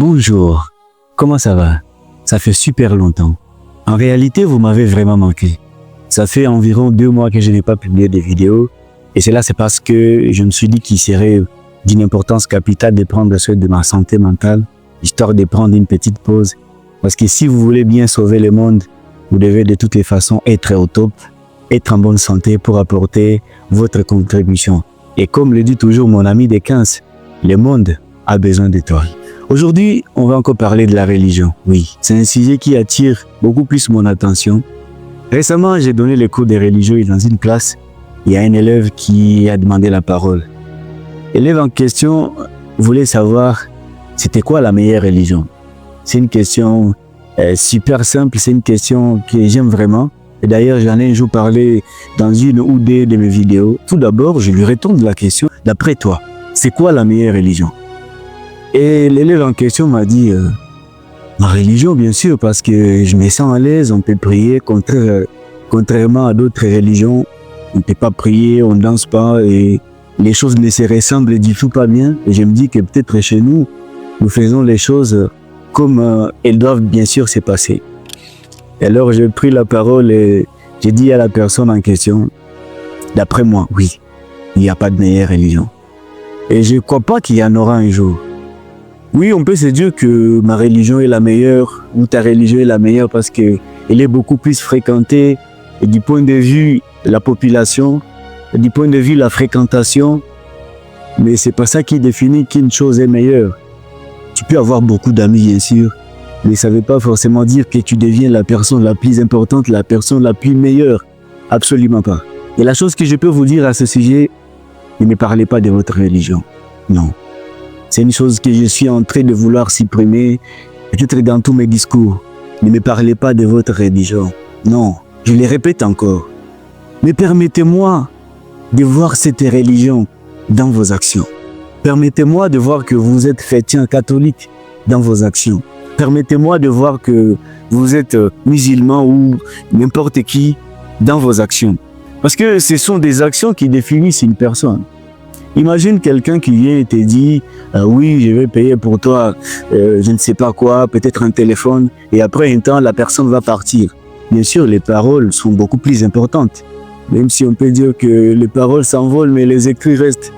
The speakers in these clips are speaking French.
Bonjour, comment ça va? Ça fait super longtemps. En réalité, vous m'avez vraiment manqué. Ça fait environ 2 mois que je n'ai pas publié de vidéos. Et cela, c'est parce que je me suis dit qu'il serait d'une importance capitale de prendre soin de ma santé mentale, histoire de prendre une petite pause. Parce que si vous voulez bien sauver le monde, vous devez de toutes les façons être au top, être en bonne santé pour apporter votre contribution. Et comme le dit toujours mon ami des 15, le monde a besoin de toi. Aujourd'hui, on va encore parler de la religion. Oui, c'est un sujet qui attire beaucoup plus mon attention. Récemment, j'ai donné les cours de religion dans une classe. Il y a un élève qui a demandé la parole. L'élève en question voulait savoir c'était quoi la meilleure religion. C'est une question super simple, c'est une question que j'aime vraiment. Et d'ailleurs, j'en ai un jour parlé dans une ou deux de mes vidéos. Tout d'abord, je lui retourne la question, d'après toi, c'est quoi la meilleure religion? Et l'élève en question m'a dit, ma religion bien sûr, parce que je me sens à l'aise, on peut prier, contrairement à d'autres religions, on ne peut pas prier, on ne danse pas et les choses ne se ressemblent du tout pas bien. Et je me dis que peut-être chez nous, nous faisons les choses comme elles doivent bien sûr se passer. Et alors j'ai pris la parole et j'ai dit à la personne en question, d'après moi, oui, il n'y a pas de meilleure religion. Et je ne crois pas qu'il y en aura un jour. Oui, on peut se dire que ma religion est la meilleure ou ta religion est la meilleure parce qu'elle est beaucoup plus fréquentée et du point de vue de la population, et du point de vue de la fréquentation, mais c'est pas ça qui définit qu'une chose est meilleure. Tu peux avoir beaucoup d'amis, bien sûr, mais ça ne veut pas forcément dire que tu deviens la personne la plus importante, la personne la plus meilleure. Absolument pas. Et la chose que je peux vous dire à ce sujet, ne me parlez pas de votre religion. Non. C'est une chose que je suis en train de vouloir supprimer, peut-être dans tous mes discours. Ne me parlez pas de votre religion. Non, je le répète encore. Mais permettez-moi de voir cette religion dans vos actions. Permettez-moi de voir que vous êtes chrétien catholique dans vos actions. Permettez-moi de voir que vous êtes musulman ou n'importe qui dans vos actions. Parce que ce sont des actions qui définissent une personne. Imagine quelqu'un qui vient et te dit oui, je vais payer pour toi, je ne sais pas quoi, peut-être un téléphone, et après un temps, la personne va partir. Bien sûr, les paroles sont beaucoup plus importantes. Même si on peut dire que les paroles s'envolent, mais les écrits restent.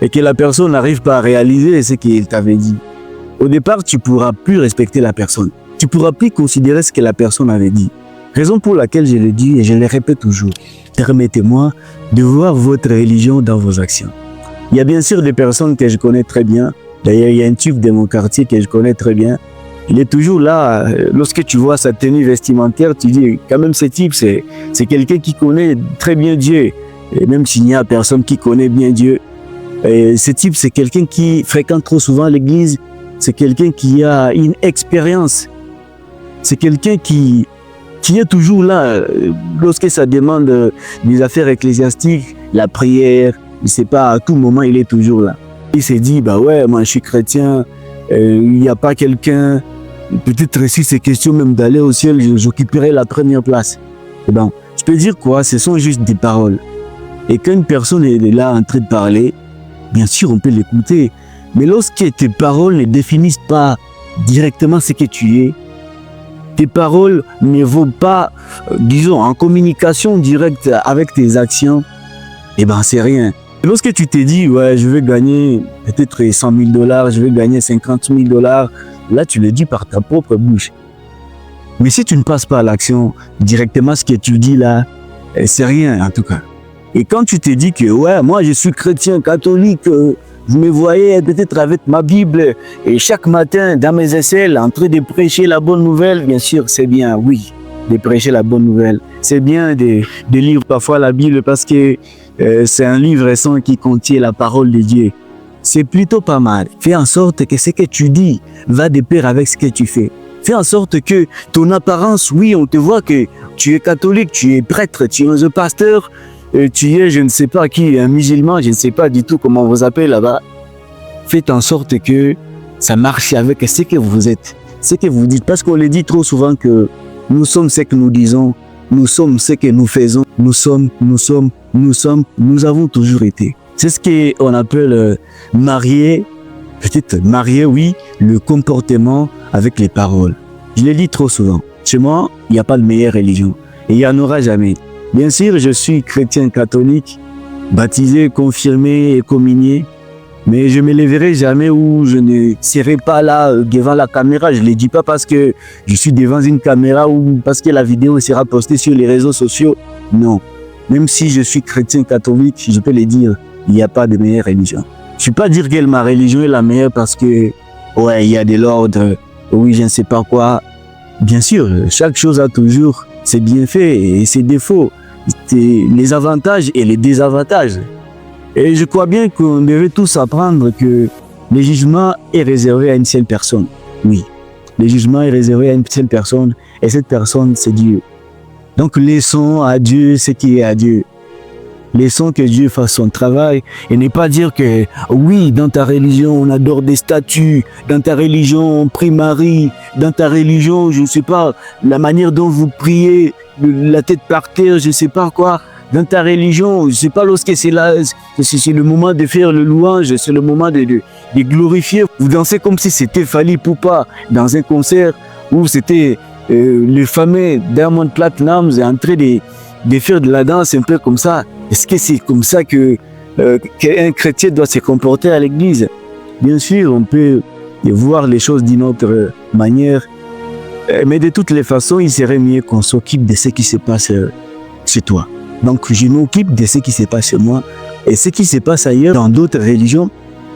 Et que la personne n'arrive pas à réaliser ce qu'il t'avait dit. Au départ, tu ne pourras plus respecter la personne. Tu ne pourras plus considérer ce que la personne avait dit. Raison pour laquelle je le dis et je le répète toujours. Permettez-moi de voir votre religion dans vos actions. Il y a bien sûr des personnes que je connais très bien. D'ailleurs, il y a un type de mon quartier que je connais très bien. Il est toujours là. Lorsque tu vois sa tenue vestimentaire, tu dis quand même ce type, c'est quelqu'un qui connaît très bien Dieu. Et même s'il n'y a personne qui connaît bien Dieu, et ce type, c'est quelqu'un qui fréquente trop souvent l'église. C'est quelqu'un qui a une expérience. C'est quelqu'un qui est toujours là. Lorsque ça demande des affaires ecclésiastiques, la prière, je ne sais pas, à tout moment, il est toujours là. Il s'est dit, bah ouais, moi je suis chrétien, il n'y a pas quelqu'un, peut-être si c'est question même d'aller au ciel, j'occuperai la première place. Et ben, je peux dire quoi, ce sont juste des paroles. Et quand une personne est là en train de parler, bien sûr, on peut l'écouter. Mais lorsque tes paroles ne définissent pas directement ce que tu es, tes paroles ne vont pas, disons, en communication directe avec tes actions, eh ben, c'est rien. Lorsque tu t'es dit, ouais, je vais gagner peut-être 100 000 $, je vais gagner 50 000 $, là, tu le dis par ta propre bouche. Mais si tu ne passes pas à l'action, directement, ce que tu dis là, c'est rien, en tout cas. Et quand tu te dis que, ouais, moi, je suis chrétien, catholique, je me voyais peut-être avec ma Bible, et chaque matin, dans mes aisselles, en train de prêcher la bonne nouvelle, bien sûr, c'est bien, oui, de prêcher la bonne nouvelle. C'est bien de lire parfois la Bible parce que c'est un livre saint qui contient la parole de Dieu. C'est plutôt pas mal. Fais en sorte que ce que tu dis va de pair avec ce que tu fais. Fais en sorte que ton apparence, oui, on te voit que tu es catholique, tu es prêtre, tu es un pasteur, tu es, je ne sais pas qui, un musulman, je ne sais pas du tout comment on vous appelle là-bas. Faites en sorte que ça marche avec ce que vous êtes, ce que vous dites. Parce qu'on le dit trop souvent que nous sommes ce que nous disons, nous sommes ce que nous faisons, nous avons toujours été. C'est ce qu'on appelle marié peut-être marier, oui, le comportement avec les paroles. Je le dis trop souvent. Chez moi, il n'y a pas de meilleure religion. Et il n'y en aura jamais. Bien sûr, je suis chrétien catholique, baptisé, confirmé et communié. Mais je ne me lèverai jamais où je ne serai pas là devant la caméra. Je ne le dis pas parce que je suis devant une caméra ou parce que la vidéo sera postée sur les réseaux sociaux. Non. Même si je suis chrétien catholique, je peux le dire, il n'y a pas de meilleure religion. Je ne suis pas dire que ma religion est la meilleure parce que, ouais, il y a de l'ordre, oui, je ne sais pas quoi. Bien sûr, chaque chose a toujours ses bienfaits et ses défauts, les avantages et les désavantages. Et je crois bien qu'on devrait tous apprendre que le jugement est réservé à une seule personne. Oui, le jugement est réservé à une seule personne et cette personne, c'est Dieu. Donc laissons à Dieu ce qui est à Dieu. Laissons que Dieu fasse son travail et ne pas dire que oui, dans ta religion, on adore des statues, dans ta religion, on prie Marie, dans ta religion, je ne sais pas, la manière dont vous priez, la tête par terre, je ne sais pas quoi. Dans ta religion, je ne sais pas, lorsque c'est le moment de faire le louange, c'est le moment de glorifier. Vous dansez comme si c'était Fally Ipupa dans un concert où c'était le fameux Diamond Platnumz est en train de faire de la danse un peu comme ça. Est-ce que c'est comme ça qu'un chrétien doit se comporter à l'église? Bien sûr, on peut voir les choses d'une autre manière, mais de toutes les façons, il serait mieux qu'on s'occupe de ce qui se passe chez toi. Donc, je m'occupe de ce qui se passe chez moi. Et ce qui se passe ailleurs, dans d'autres religions,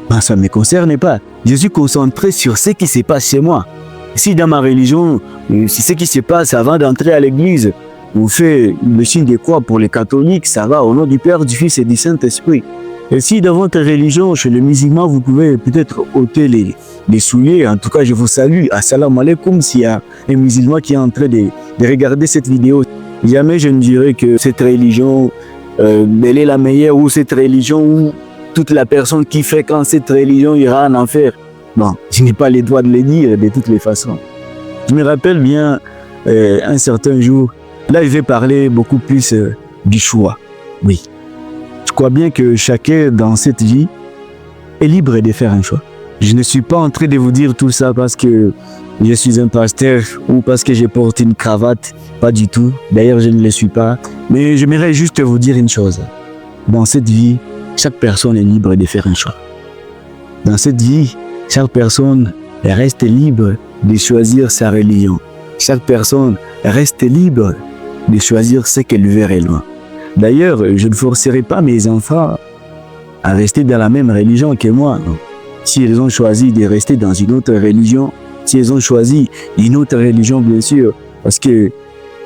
ben, ça ne me concerne pas. Je suis concentré sur ce qui se passe chez moi. Si dans ma religion, si ce qui se passe avant d'entrer à l'église, on fait le signe de croix pour les catholiques, ça va au nom du Père, du Fils et du Saint-Esprit. Et si dans votre religion, chez les musulmans, vous pouvez peut-être ôter les souliers, en tout cas, je vous salue. Assalamu alaikum, s'il y a un musulman qui est en train de regarder cette vidéo. Jamais je ne dirais que cette religion, elle est la meilleure, ou cette religion où toute la personne qui fréquente cette religion ira en enfer. Non, je n'ai pas les droits de le dire de toutes les façons. Je me rappelle bien un certain jour, là je vais parler beaucoup plus du choix. Oui, je crois bien que chacun dans cette vie est libre de faire un choix. Je ne suis pas en train de vous dire tout ça parce que je suis un pasteur ou parce que je porte une cravate. Pas du tout. D'ailleurs, je ne le suis pas. Mais j'aimerais juste vous dire une chose. Dans cette vie, chaque personne est libre de faire un choix. Dans cette vie, chaque personne reste libre de choisir sa religion. Chaque personne reste libre de choisir ce qu'elle veut réellement. D'ailleurs, je ne forcerai pas mes enfants à rester dans la même religion que moi. Si ils ont choisi de rester dans une autre religion, si ils ont choisi une autre religion, bien sûr, parce que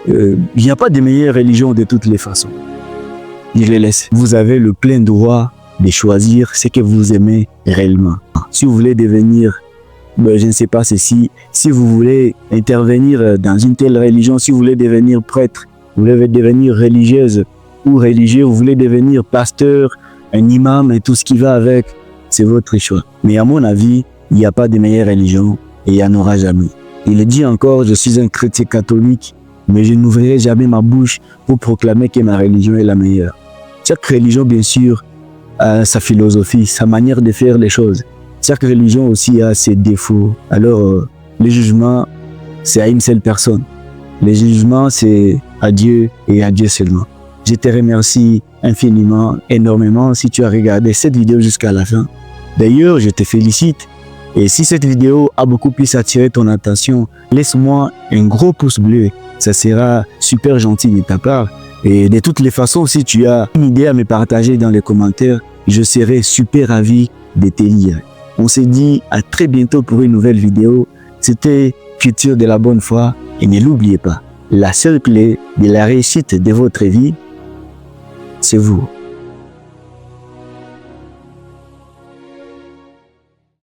il n'y a pas de meilleure religion de toutes les façons. Je les laisse. Vous avez le plein droit de choisir ce que vous aimez réellement. Si vous voulez devenir, je ne sais pas ceci, si vous voulez intervenir dans une telle religion, si vous voulez devenir prêtre, vous voulez devenir religieuse ou religieux, vous voulez devenir pasteur, un imam et tout ce qui va avec, c'est votre choix. Mais à mon avis, il n'y a pas de meilleure religion et il n'y en aura jamais. Il dit encore, je suis un chrétien catholique, mais je n'ouvrirai jamais ma bouche pour proclamer que ma religion est la meilleure. Chaque religion, bien sûr, a sa philosophie, sa manière de faire les choses. Chaque religion aussi a ses défauts. Alors, le jugement, c'est à une seule personne. Le jugement, c'est à Dieu et à Dieu seulement. Je te remercie infiniment, énormément si tu as regardé cette vidéo jusqu'à la fin. D'ailleurs, je te félicite. Et si cette vidéo a beaucoup plus attiré ton attention, laisse-moi un gros pouce bleu. Ça sera super gentil de ta part. Et de toutes les façons, si tu as une idée à me partager dans les commentaires, je serai super ravi de te lire. On se dit à très bientôt pour une nouvelle vidéo. C'était Futur de la bonne foi. Et ne l'oubliez pas, la seule clé de la réussite de votre vie, c'est vous.